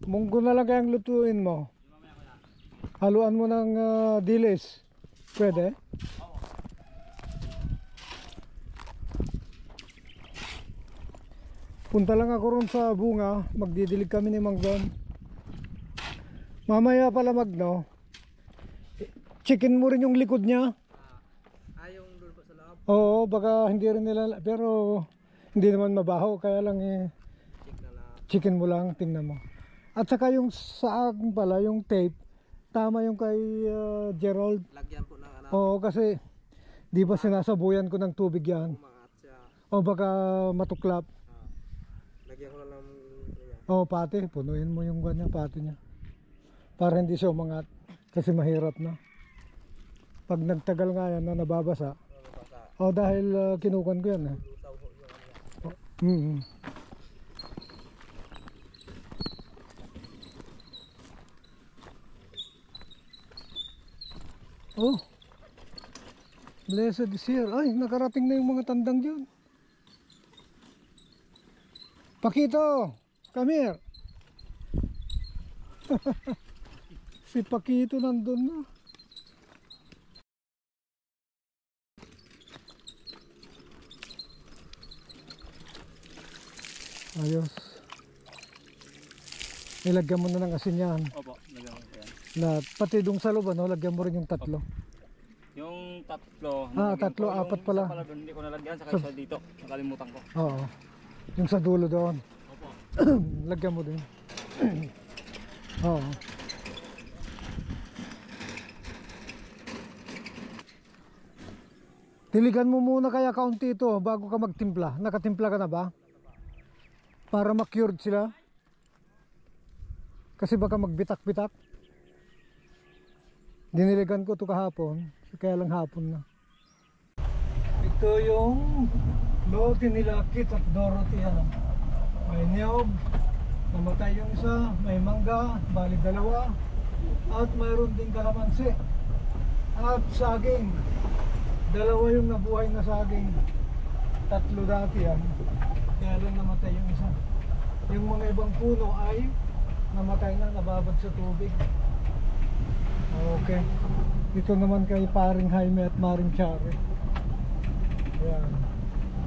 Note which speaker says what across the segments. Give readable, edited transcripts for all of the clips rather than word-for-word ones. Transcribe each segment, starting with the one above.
Speaker 1: Munggo na lang kayang lutuin mo. Haluan mo ng dilis. Pwede? Punta lang ako ron sa bunga. Magdidilig kami ni Manggon. Mamaya pala Magno. Chicken mo rin yung likod niya.
Speaker 2: Yung doon po sa loob?
Speaker 1: Oo, baka hindi rin nila. Pero hindi naman mabaho. Kaya lang chicken mo lang. Tingnan mo. At saka yung sa akin pala, yung tape. Tama yung kay Gerald.
Speaker 2: Lagyan po ng ano.
Speaker 1: Oo, kasi di ba sinasabuyan ko ng tubig yan.
Speaker 2: Umangat siya.
Speaker 1: O baka matuklap.
Speaker 2: Lagyan ko lang yan.
Speaker 1: O pati, punuin mo yung ganyan pati niya. Para hindi siya umangat. Kasi mahirap na. Pag nagtagal nga yan na nababasa. O dahil kinukan ko yan.
Speaker 2: Lutaw po yung ano.
Speaker 1: Oh, blessed is here. Ay, nakarating na yung mga tandang dyan. Pakito, come here. Si Pakito nandun na. Ayos. Ilagyan mo na ng asin yan.
Speaker 2: Opo, lagyan ko yan.
Speaker 1: Lahat. Pati dong sa loob, ano, lagyan mo rin yung tatlo.
Speaker 2: Yung tatlo.
Speaker 1: Tatlo, apat pala.
Speaker 2: Yung isa pala doon, hindi ko nalagyan. Saka isa dito. Nakalimutan ko.
Speaker 1: Oo. Yung sa dulo doon.
Speaker 2: Opo.
Speaker 1: Lagyan mo din. Oo. Tiligan mo muna kaya kaunti ito bago ka magtimpla. Nakatimpla ka na ba? Para ma-cured sila. Kasi baka magbitak-bitak. Diniligan ko ito kahapon. Kaya lang hapon na. Ito yung lote nila Kit at Dorothy. Ano? May niyog. Namatay yung isa. May mangga. Bali dalawa. At mayroon din kalamansi. At saging. Dalawa yung nabuhay na saging. Tatlo dati yan. Kaya lang namatay yung isa. Yung mga ibang puno ay namatay na, nababad sa tubig. Okay. Dito naman kay paring Jaime at Maring Chari. Ayan.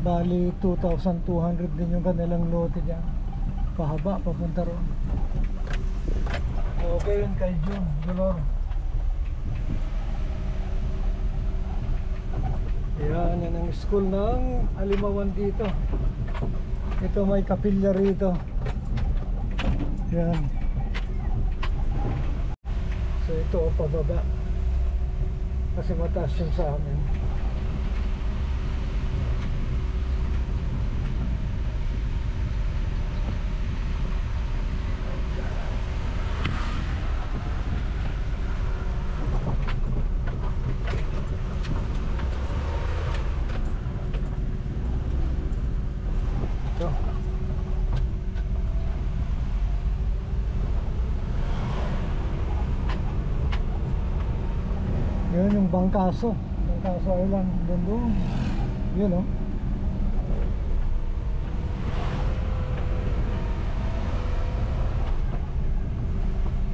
Speaker 1: Bali 2,200 din yung kanilang lote dyan. Pahaba, papunta ron. Okay yun kay June Dolor. Ayan, yan ang school ng Alimawan dito. Ito may kapilya rito. Ayan. So ito pababa. Kasi mataas yung sa amin. Ito. Yun yung Bangkaso. Bangkaso Island. Doon. Yun o.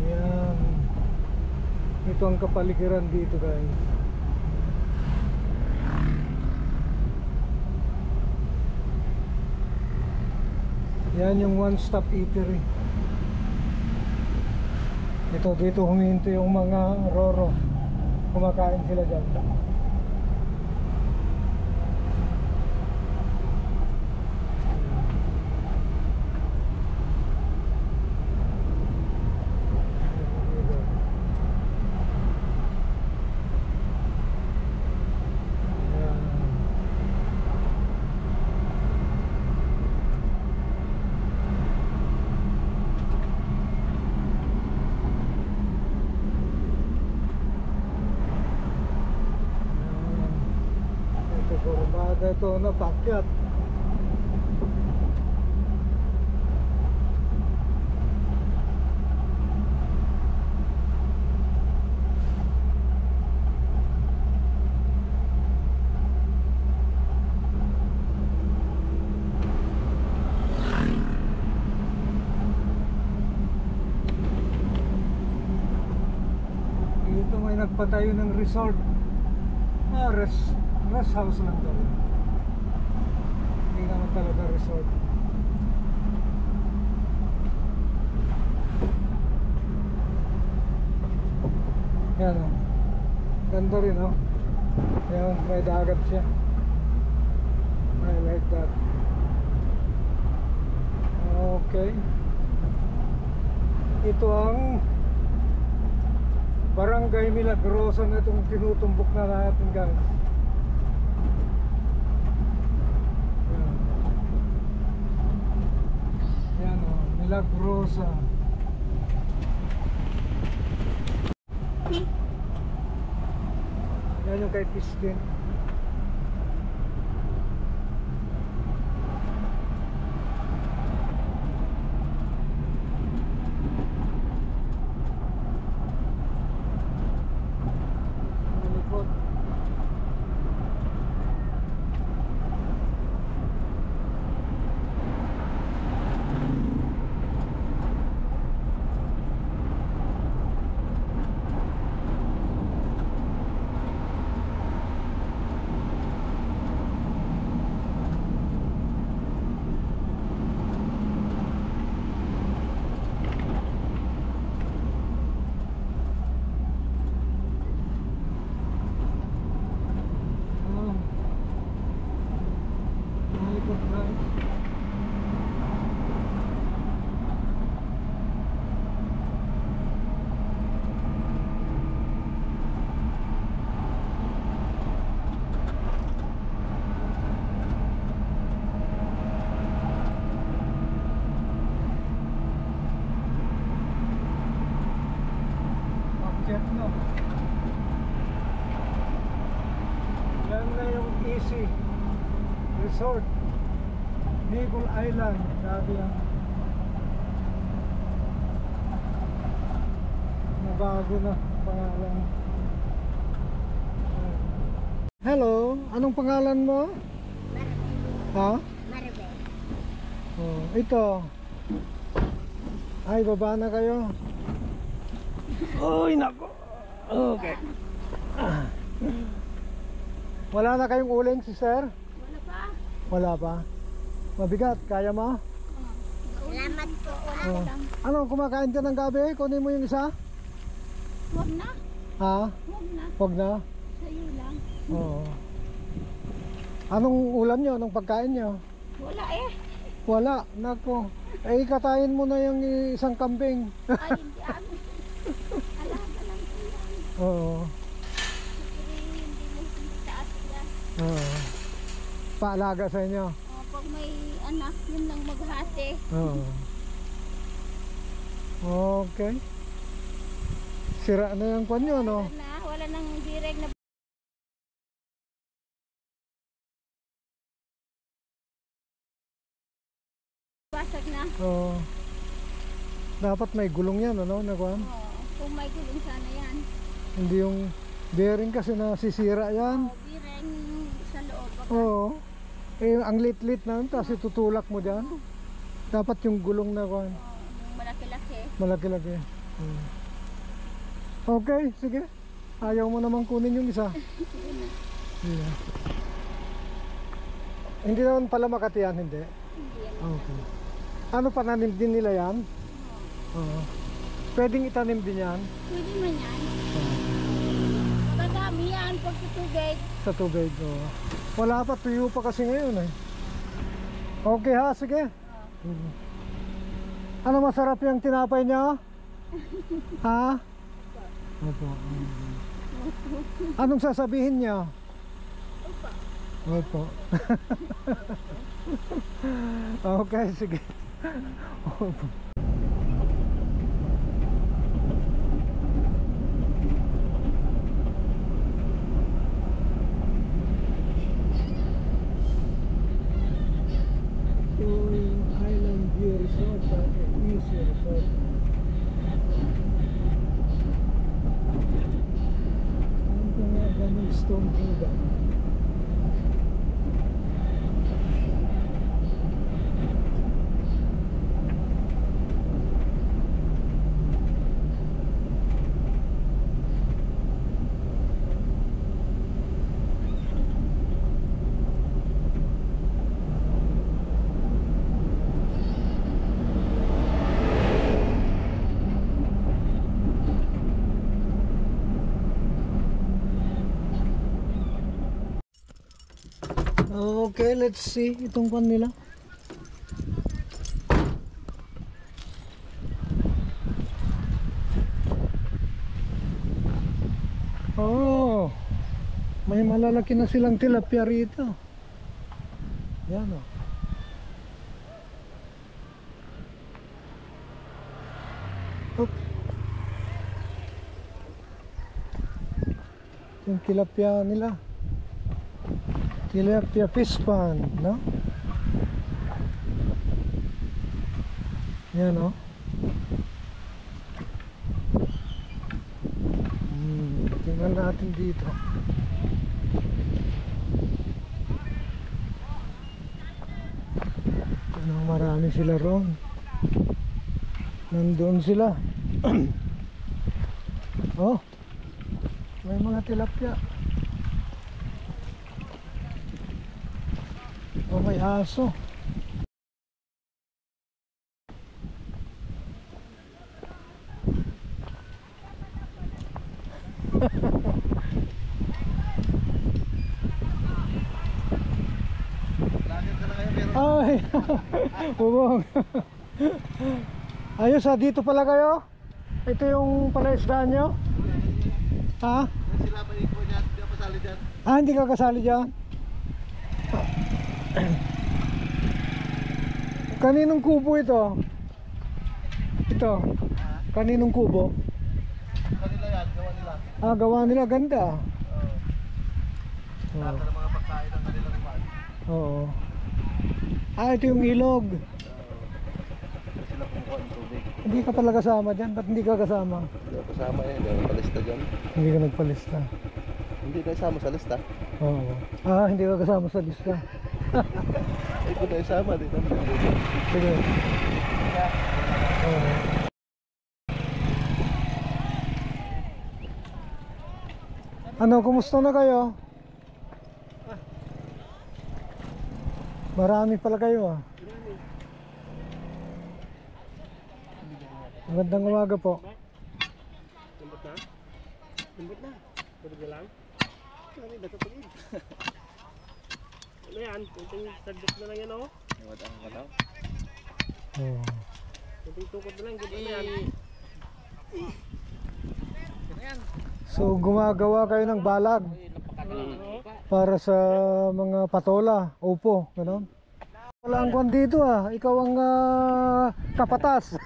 Speaker 1: Yan. Ito ang kapaligiran dito guys. Yan yung one-stop eatery. Ito dito huminto yung mga roro. Kumakain sila dyan. Ito na pakyat. nagpatayo ng resort. Rest house lang daw. Hindi naman talaga resort. Yan o. Ganda rin o. Yan, may dagat siya. I like that. Okay. Ito ang Barangay Milagrosa na itong tinutumbok na natin, guys. Yan. Yan o, Milagrosa. Yan yung kay Pistin. Malikot. Malikot, guys. Pag-jet na. Yan na yung easy resort, Bicol Island. Grabe yan. Nabago na pangalan. Hello, anong pangalan mo? Ha?
Speaker 3: Maribel.
Speaker 1: Oh, ito. Ay, baba na kayo. Uy, nako. Okay. Wala na kayong uling, sister?
Speaker 3: Wala pa.
Speaker 1: Wala pa. Mabigat, kaya mo?
Speaker 3: Salamat po. Wala
Speaker 1: Oh.
Speaker 3: lang.
Speaker 1: Ano, kumakain ka ng gabi? Kunin mo yung isa?
Speaker 3: Huwag na.
Speaker 1: Ha?
Speaker 3: Huwag na.
Speaker 1: Huwag na?
Speaker 3: Sa'yo lang.
Speaker 1: Oo. Anong ulam nyo? Anong pagkain nyo?
Speaker 3: Wala eh.
Speaker 1: Wala, nako. Eh, katayin mo na yung isang kambing.
Speaker 3: Ay, hindi amin. Alam lang yan.
Speaker 1: Oo.
Speaker 3: Hindi mo taas yan.
Speaker 1: Oo. Paalaga sa inyo.
Speaker 3: O, pag may anak, yun lang maghati.
Speaker 1: Oo. Okay. Sira na yung kwan nyo, no?
Speaker 3: Wala nang direct na basag na.
Speaker 1: Oo. Dapat may gulong yan, ano? Na kwan?
Speaker 3: Oo, kung may gulong sana yan.
Speaker 1: Hindi yung bearing kasi nasisira yan.
Speaker 3: O, bireng sa loob.
Speaker 1: Oo. Eh, ang lit-lit na, tapos itutulak mo dyan. Dapat yung gulong na kwan.
Speaker 3: Yung malaki-laki.
Speaker 1: Malaki-laki. Okay, sige. Ayaw mo naman kunin yung isa. Yeah. Hindi naman pala Makati yan, hindi.
Speaker 3: Hindi yan.
Speaker 1: Okay. Ano, pananim din nila yan? Oo. Pwedeng itanim din yan
Speaker 3: Pwede man yan. Madami yan pag sa tubig.
Speaker 1: sa tubig. Oo. Wala pa, tuyo pa kasi ngayon eh. Okay ha, sige. Ano, masarap yung tinapay niya? Ha? Opo. Anong sasabihin niya? Opo. Okay, sige. Opo. Yung Island View Resort, Easy Resort. Ang pangalan ng Stone Buddha. Okay, let's see itong pan nila. Oh, may malalaki na silang tilapia rito. Yan o. Yung tilapia nila. Tilapia fish pan, no? Yan o. Tingnan natin dito. Ano, marami sila ron. Nandoon sila. Oh, may mga tilapia. Oh, may aso. Ay, bubong. Ayos ha, dito pala kayo? Ito yung palaisdaan nyo? Ha?
Speaker 4: Sila pa rin po dyan, hindi ako kasali dyan.
Speaker 1: Ah, hindi ka kasali dyan? Kaninong kubo ito? Ito? Kaninong kubo?
Speaker 4: Kanila yan, gawa nila.
Speaker 1: Ah, gawa nila, ganda.
Speaker 4: Lahat ng mga pagkain ng kanilang iwan.
Speaker 1: Oo. Ah, ito yung ilog.
Speaker 4: Sila kumukuha ng tubig.
Speaker 1: Hindi ka pala kasama dyan. Ba't hindi ka kasama?
Speaker 4: Hindi ako kasama eh, hindi ako palista dyan.
Speaker 1: Hindi ka nagpalista.
Speaker 4: Hindi na isama sa lista.
Speaker 1: Oo. Ah, hindi ka kasama sa lista.
Speaker 4: Eh kung na isama, di naman.
Speaker 1: Sige. Oo. Ano, kumusta na kayo? Marami pala kayo ah. Magandang umaga po.
Speaker 4: Lambot na? Lambot na? Pwede ka lang? Ano yung natutulid? Ano yan? Kunting sagdok na lang yan o? Iwatang kataw?
Speaker 1: Oo.
Speaker 4: Kunting tukot na lang, ganda na yan.
Speaker 1: So gumagawa kayo ng balag para sa mga patola, upo, gano'n? Wala ang kwan dito ah, ikaw ang kapatas.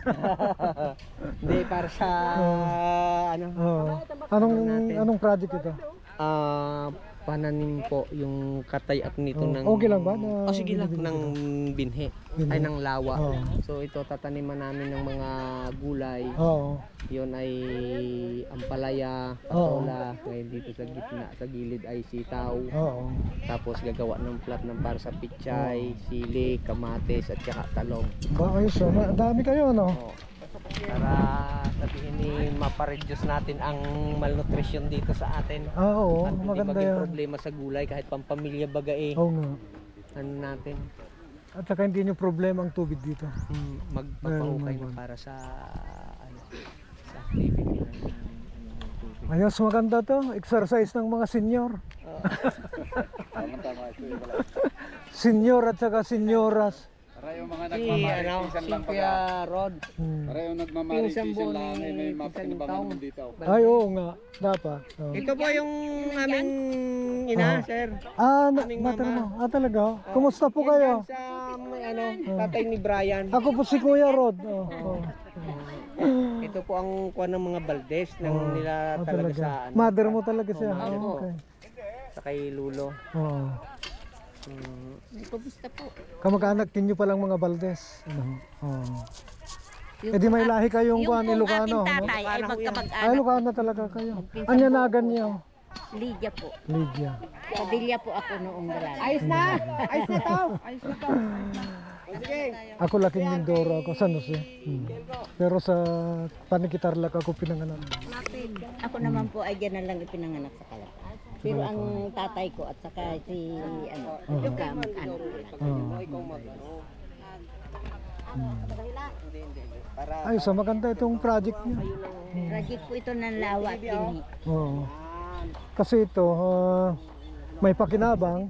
Speaker 5: Hindi, para sa ano?
Speaker 1: Anong project ito?
Speaker 5: Pananim po yung katay-up nito
Speaker 1: Oh,
Speaker 5: ng...
Speaker 1: okay lang ba?
Speaker 5: sige lang, ng binhe.
Speaker 1: Binhe.
Speaker 5: Ay, ng lawa.
Speaker 1: Oh.
Speaker 5: So ito, tataniman namin ng mga gulay.
Speaker 1: Oo.
Speaker 5: Yun ay ampalaya, patola. Ngayon dito sa gitna, sa gilid ay sitaw.
Speaker 1: Oo.
Speaker 5: Tapos gagawa ng plat ng para sa pichay, sili, kamatis at saka talong.
Speaker 1: Ba, ayos ah. Dami kayo ano?
Speaker 5: Oh. Para sabihin ni mapareduce natin ang malnutrition dito sa atin.
Speaker 1: Ah, oo.
Speaker 5: At hindi
Speaker 1: Maganda
Speaker 5: maging
Speaker 1: yan.
Speaker 5: problema sa gulay kahit pampamilya baga eh.
Speaker 1: Oo nga.
Speaker 5: Ano natin?
Speaker 1: At saka hindi nyo problema ang tubig dito.
Speaker 5: Magpapahukay na para sa ano, sa activity ng tubig.
Speaker 1: Ayos, maganda to. Exercise ng mga senior.
Speaker 4: Tama-tama ito yung wala.
Speaker 1: Senior at saka senioras.
Speaker 4: Para yung mga
Speaker 5: Si
Speaker 4: nagmamaripisan lang
Speaker 5: Cynthia
Speaker 4: baga.
Speaker 5: Rod.
Speaker 4: Para yung
Speaker 5: Pinsan
Speaker 4: nagmamaripisan
Speaker 5: po
Speaker 4: lang ay may
Speaker 5: ni
Speaker 4: mapakinabangan
Speaker 5: Pinsan
Speaker 4: dito.
Speaker 1: Ay, oo nga. Dapat. Oo.
Speaker 5: Ito po yung aming ina, sir.
Speaker 1: Ah,
Speaker 5: Aming
Speaker 1: matanong mo.
Speaker 5: mama.
Speaker 1: Ah, talaga? Kumusta po
Speaker 5: Yan
Speaker 1: kayo?
Speaker 5: dyan sa ano, tatay ni Brian.
Speaker 1: Ako po si Kuya Rod. Oh, oh.
Speaker 5: Ito po ang kuha ng mga baldes ng nila
Speaker 1: Ah,
Speaker 5: talaga sa ano.
Speaker 1: Mother mo talaga siya.
Speaker 5: mother
Speaker 1: Oh,
Speaker 5: ko.
Speaker 1: okay.
Speaker 5: Sa kay Lulo.
Speaker 1: Oo.
Speaker 3: Kumusta po?
Speaker 1: Kamag-anak ninyo palang mga Valdez. Ano? Oo.
Speaker 3: Yung
Speaker 1: Eh di may lahi kayong
Speaker 3: yung
Speaker 1: kuha ni
Speaker 3: pong
Speaker 1: Lucano.
Speaker 3: ating
Speaker 1: No?
Speaker 3: tatay ay
Speaker 1: Ay,
Speaker 3: magkamag-anak.
Speaker 1: Lucano talaga kayo. Anyanagan niyo.
Speaker 3: Lydia po.
Speaker 1: Lydia.
Speaker 3: Padilla po ako noong dalaga.
Speaker 5: Ayos na! Ayos na to! Ayos na to! Sige!
Speaker 1: Ako laking Mindoro ako, San Jose. Pero sa Panikitarlac ako pinanganak.
Speaker 3: Ako naman po ay dyan na lang ipinanganak sa Kalapa. Pero ang tatay ko at saka si ano, kamag-anak ko lang.
Speaker 1: Oo.
Speaker 5: Hindi, hindi. Para
Speaker 1: Ay, so maganda itong project niyo.
Speaker 3: Project po ito ng lawa at binhi.
Speaker 1: Oo. Kasi ito, may pakinabang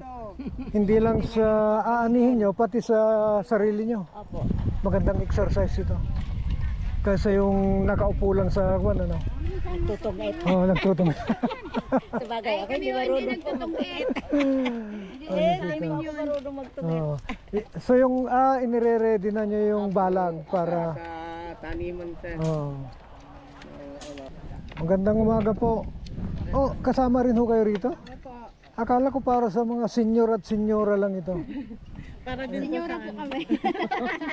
Speaker 1: Hindi lang sa aanihin nyo, pati sa sarili nyo.
Speaker 3: Opo.
Speaker 1: Magandang exercise ito. Kaysa yung nakaupo lang sa kwan, ano?
Speaker 3: Nagtutungit.
Speaker 1: Oo, nagtutong.
Speaker 3: Sabagay, ako hindi marunong nagtutungit. Hindi ako marunong magtungit.
Speaker 1: Oo. So yung inire-ready na nyo yung balag para...
Speaker 4: Sa taniman sir.
Speaker 1: Oo. Magandang umaga po. Oh, kasama rin ho kayo rito? Akala ko para sa mga senior at senyora lang ito.
Speaker 6: Para din Senyora po kami.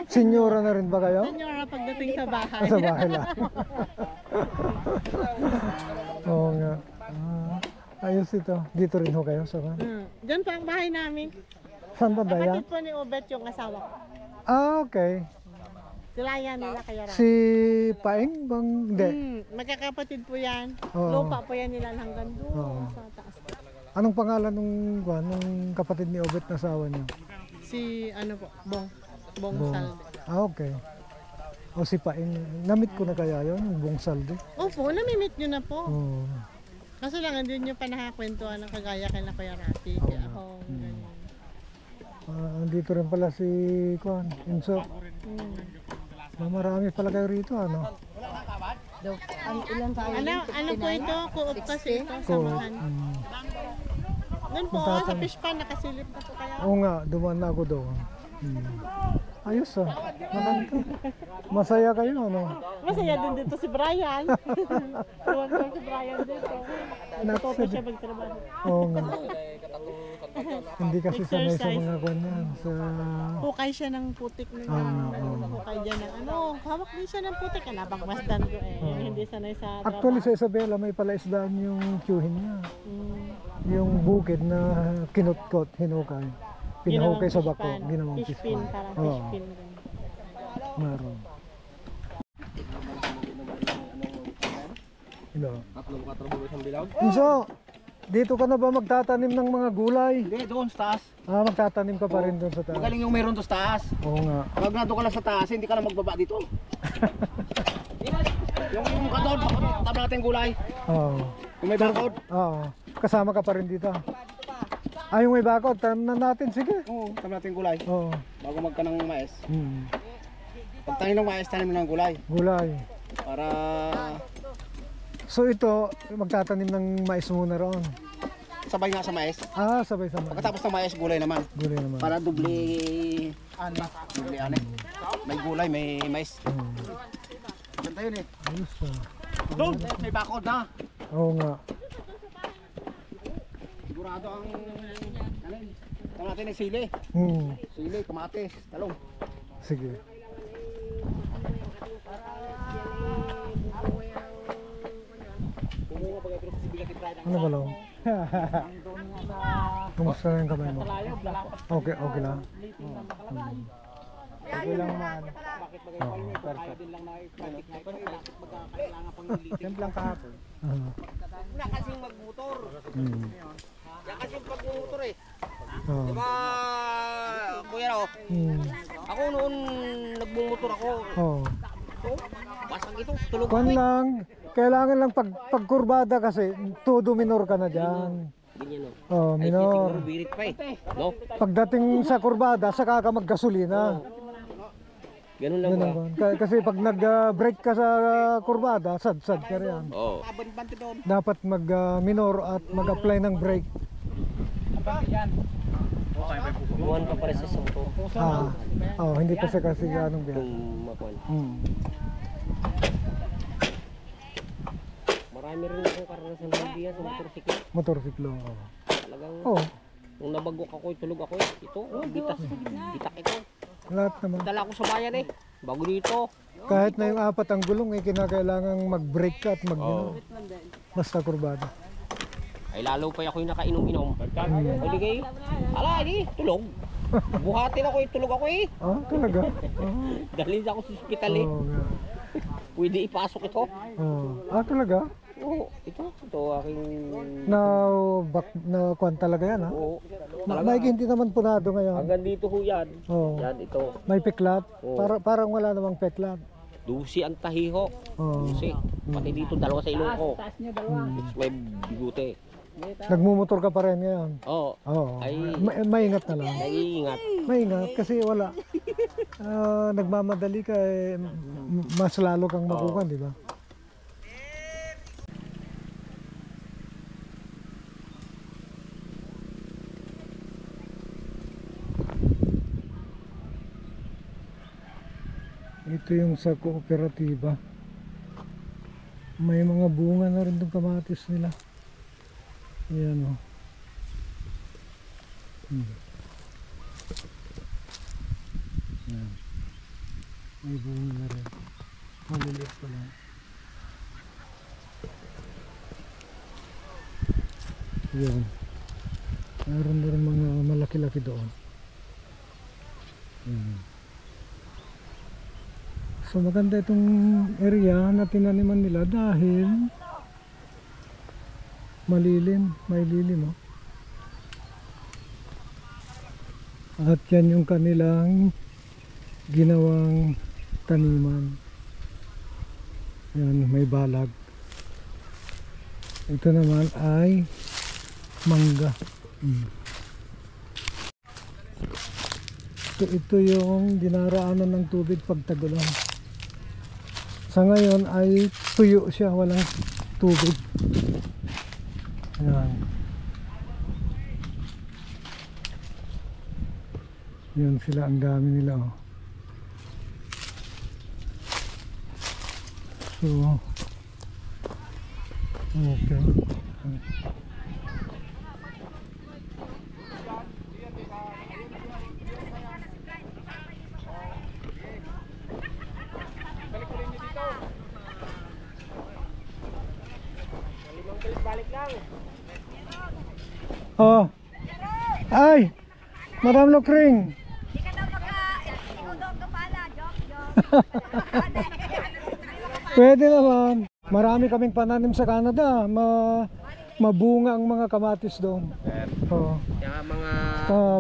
Speaker 1: Senyora na rin ba kayo?
Speaker 6: Senyora pagdating sa bahay.
Speaker 1: Sa bahay lang. Oo nga. Ayos ito. Dito rin ho kayo sa kan?
Speaker 6: Diyan pa ang bahay namin.
Speaker 1: Saan ba yan?
Speaker 6: Kapatid po ni Obet yung asawa ko.
Speaker 1: Okay.
Speaker 6: Sila yan nila kaya
Speaker 1: Si Paeng bang? Hindi.
Speaker 6: Magkakapatid po yan.
Speaker 1: Oo.
Speaker 6: Lupa po yan nila hanggang doon
Speaker 1: Oo.
Speaker 6: sa taas.
Speaker 1: Anong pangalan nung kapatid ni Obet na asawa niyo?
Speaker 6: Si ano po, Bong. Bong
Speaker 1: Bong.
Speaker 6: Salde.
Speaker 1: Okay. O si Paeng. Namit ko na kaya yun, yung Bong Salde.
Speaker 6: Opo, namimit nyo na po.
Speaker 1: Oo.
Speaker 6: Kaso lang, hindi nyo pa nakakwentuhan ng kagaya kay na Kuya Rafi. Kaya ako, ganyan.
Speaker 1: Andito rin pala si Kwan, Inso. Marami pala kayo rito, ano?
Speaker 6: Ano po ito? Co-op kasi ito, samahan. Doon po, sa fish pan, nakasilip na po kaya.
Speaker 1: Oo nga, dumaan na ako doon. Ayos maganda. Masaya kayo, ano?
Speaker 6: Masaya din dito si Brian. Tuwag ko si Brian dito. Natuto siya magtrabaho.
Speaker 1: Oo nga. Hindi kasi sanay sa mga kwan yan. Sa...
Speaker 6: Hukay siya ng putik ng hukay dyan ng ano. Hawak din siya ng putik. Nabagmasdan ko eh. Yung hindi sanay sa trabaho.
Speaker 1: Actually sa Isabela may palaisdaan yung tiyuhin niya. Yung bukid na kinutkot, hinukay. Pinahukay sa bako, ginawang
Speaker 6: fish
Speaker 1: fish
Speaker 6: pin.
Speaker 1: pan.
Speaker 6: Parang
Speaker 1: Oo,
Speaker 6: fish pin.
Speaker 1: meron. Hello.
Speaker 4: Tatlong katrabaho isang bilog.
Speaker 1: Inso, dito ka na ba magtatanim ng mga gulay?
Speaker 4: Hindi, doon sa taas.
Speaker 1: Magtatanim ka pa rin doon sa taas.
Speaker 4: Magaling yung meron doon sa taas.
Speaker 1: Oo nga.
Speaker 4: Pag nandun ka lang sa taas, hindi ka na magbaba dito. yung ka doon, tama natin gulay.
Speaker 1: Oo.
Speaker 4: Yung may barcode.
Speaker 1: Oo. Kasama ka pa rin dito. Yung may bakod, tanim na natin, sige.
Speaker 4: Oo, tama natin gulay.
Speaker 1: Oo.
Speaker 4: Bago magka ng mais.
Speaker 1: Hmm.
Speaker 4: Pag tanim ng mais, tanim mo ng gulay.
Speaker 1: Gulay.
Speaker 4: Para
Speaker 1: So ito, magtatanim ng mais muna roon.
Speaker 4: sabay nga sa mais.
Speaker 1: Sabay-sabay.
Speaker 4: Pagkatapos ng mais, gulay naman.
Speaker 1: Gulay naman.
Speaker 4: Para doble ani. May gulay, may mais. Ganda yun eh.
Speaker 1: Ayos
Speaker 4: Doon, may bakod na.
Speaker 1: Oo nga.
Speaker 4: Sigurado ang tama natin ng sili. Sili, kamatis, talong.
Speaker 1: Sige. Ano ba lang? Kumusta na yung kamay mo? Okay, okay lang. Okay lang man. Perfect.
Speaker 4: Templang kahapon. Na kasing magmotor. Yan kasi yung pagmumotor eh. Diba, kuya Ro? Ako noon nagmumotor ako. Basag ito, tulog
Speaker 1: Kwan
Speaker 4: ako eh.
Speaker 1: lang, kailangan lang pagkurbada kasi todo minor ka na dyan. Minor.
Speaker 4: Birit pa eh. No?
Speaker 1: Pagdating sa kurbada, saka ka maggasolina.
Speaker 4: Ganun lang ba?
Speaker 1: Kasi pag nag-brake ka sa kurbada, sad-sad ka rin.
Speaker 4: Oo.
Speaker 1: Dapat mag-minor at mag-apply ng brake.
Speaker 4: Buwan pa pare sa sumpo.
Speaker 1: Hindi pa siya kasi anong biya.
Speaker 4: Makuan. Marami rin akong karanasan ng biya sa motorsiklo.
Speaker 1: Motorsiklo.
Speaker 4: Talagang nung nabagok ako, tulog ako eh. Ito, bitak ito.
Speaker 1: Lahat naman.
Speaker 4: Dala ko sa bayan eh. Bago dito.
Speaker 1: Kahit na yung apat ang gulong, kinakailangang mag-brake ka at mag-minor. Basta kurbada.
Speaker 4: Ay lalo pa ako yung nakainom-inom. Paligay. Ala, di, tulog. Buhatin ako eh, tulog ako eh.
Speaker 1: Talaga?
Speaker 4: Dalhin ako sa ospital eh.
Speaker 1: Nga.
Speaker 4: Pwede ipasok ito.
Speaker 1: Talaga?
Speaker 4: Oo, ito aking...
Speaker 1: Na kwan talaga yan, ha?
Speaker 4: Oo.
Speaker 1: May hindi naman punado ngayon.
Speaker 4: Hanggang dito ho yan. Yan, ito.
Speaker 1: May peklat?
Speaker 4: Oo.
Speaker 1: Parang wala namang peklat.
Speaker 4: Dusi ang tahiho. Dusi. Pati dito, dalawa sa ilong ko. May bigute.
Speaker 1: Nagmumotor ka pa rin ngayon?
Speaker 4: Oo.
Speaker 1: Oo.
Speaker 4: Ay.
Speaker 1: Maingat na lang.
Speaker 4: Naiingat.
Speaker 1: Maingat kasi wala. Nagmamadali ka mas lalo kang makukan, di ba? Ito yung sa kooperatiba. May mga bunga na rin itong kamatis nila. Ayan o. Ayan. May bunga na rin. Maliliit pa lang. Ayan. Meron na rin mga malaki-laki doon. Ayan. So maganda itong area na tinaniman nila dahil malilim, may lilim, oh. At yan yung kanilang ginawang taniman. Yan, may balag. Ito naman ay mangga. Ito yung dinaraanan ng tubig pag tagulan. Sa ngayon ay tuyo siya, walang tubig. Yan. Yan sila, ang dami nila, oh. So, okay. Oh. Ay. Madam Lokring.
Speaker 3: Hindi ka daw ikaw daw kapala, joke.
Speaker 1: Pwede naman. Marami kaming pananim sa Canada. Mabunga ang mga kamatis doon. Oh.
Speaker 4: Kaya mga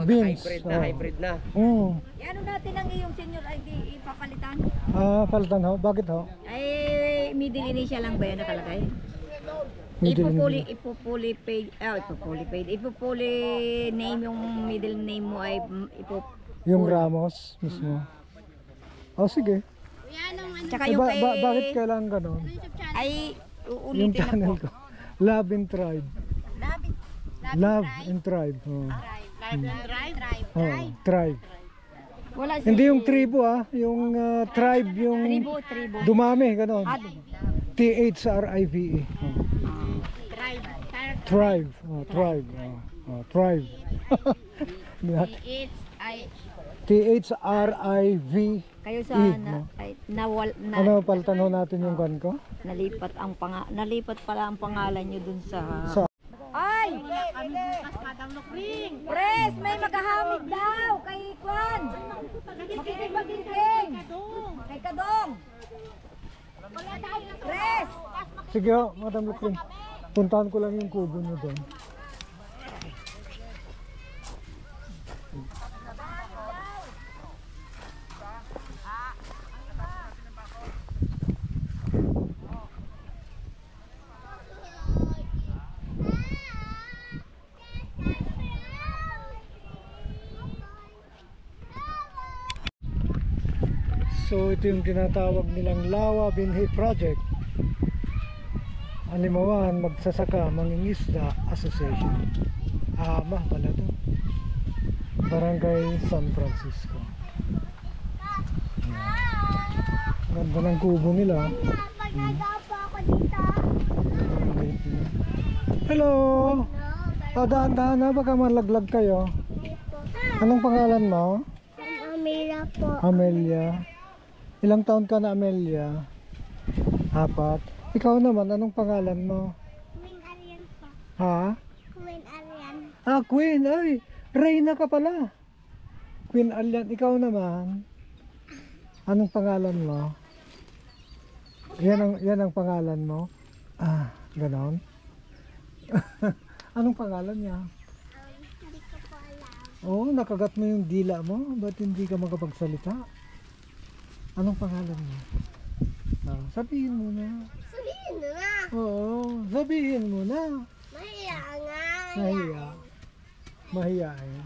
Speaker 1: beans.
Speaker 4: hybrid na.
Speaker 3: Ano natin ang iyong senior ID ipapalitan?
Speaker 1: Palitan ho. Bakit ho?
Speaker 3: Ay, middle initial lang ba yan nakalagay? Ipupuli name yung middle name mo ay
Speaker 1: Yung Ramos mismo. Oh, sige.
Speaker 3: Tsaka yung kay...
Speaker 1: Bakit kailangan ganon?
Speaker 3: Ay,
Speaker 1: Yung
Speaker 3: uulitin na
Speaker 1: channel
Speaker 3: po.
Speaker 1: ko. Love and Tribe. Love and Tribe. Oh. Oh, Tribe.
Speaker 3: Wala si...
Speaker 1: Hindi yung tribo yung tribe yung
Speaker 3: Tribo.
Speaker 1: dumami ganon. THRIVE. Tribe. Tribe. Tribe. THRIV.
Speaker 3: Kayo sa
Speaker 1: Ano palitan ho natin yung kan ko?
Speaker 3: nalipat pala ang pangalan niyo dun sa Ay!
Speaker 6: Kami bukas, Madam Lokring.
Speaker 3: Pres, may maghahamig daw kay Kwan. Makikipag-tingin. Kay Kadong. Pres!
Speaker 1: Sige ho, Madam Lukring. Puntahan ko lang yung kubo nyo doon. So ito yung tinatawag nilang Lawa Binhi Project. Alimawan Magsasaka Mangingisda Association. Ama pala to. Barangay San Francisco. Ganda ng kubo nila. Hello! Daan-daan na, baka malaglag kayo. Anong pangalan mo?
Speaker 7: Amelia po.
Speaker 1: Amelia. Ilang taon ka na, Amelia? 4. Ikaw naman, anong pangalan mo?
Speaker 7: Queen Arian po.
Speaker 1: Ha?
Speaker 7: Queen Arian.
Speaker 1: Queen. Ay, Reyna ka pala. Queen Alian. Ikaw naman, anong pangalan mo? Yan ang pangalan mo? Ganon. Anong pangalan niya?
Speaker 7: Hindi ko po alam.
Speaker 1: Oo, nakagat mo yung dila mo. Ba't hindi ka makapagsalita? Anong pangalan mo? Sabihin mo na.
Speaker 7: Sabihin na nga.
Speaker 1: Oo, sabihin mo na.
Speaker 7: Mahiya nga.
Speaker 1: Nahiya. Mahiyain.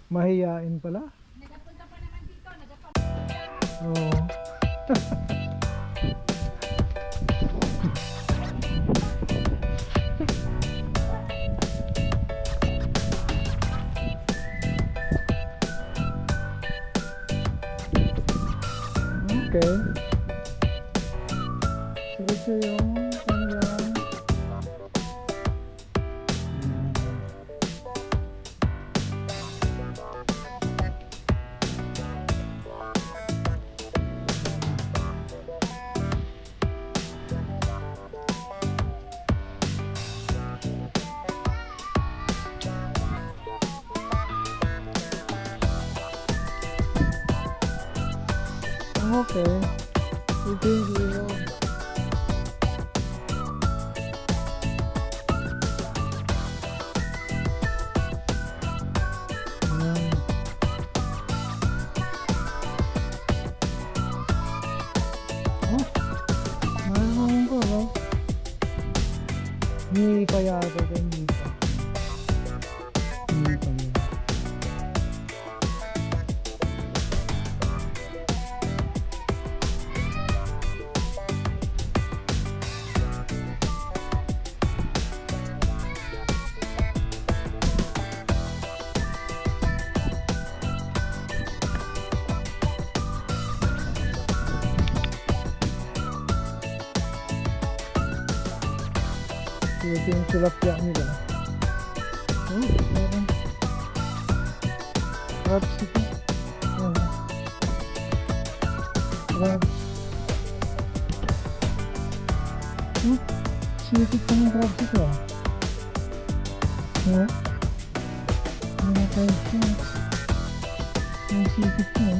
Speaker 1: Mahiyain pala. Nagapunta pa naman dito. Oo. Okay. So ito yung kanyang okay. Ito yung ilaw. Ayan. Oh, mayroon ko, no? Hindi pa yata ito, hindi pa. Hindi pa yun. Ito yung tilapia nila. Oh, meron. Crabs ito. Ayan. Crabs. Sipit pa ng crabs ito ah. Mga tayo siya. Ang sipit niya.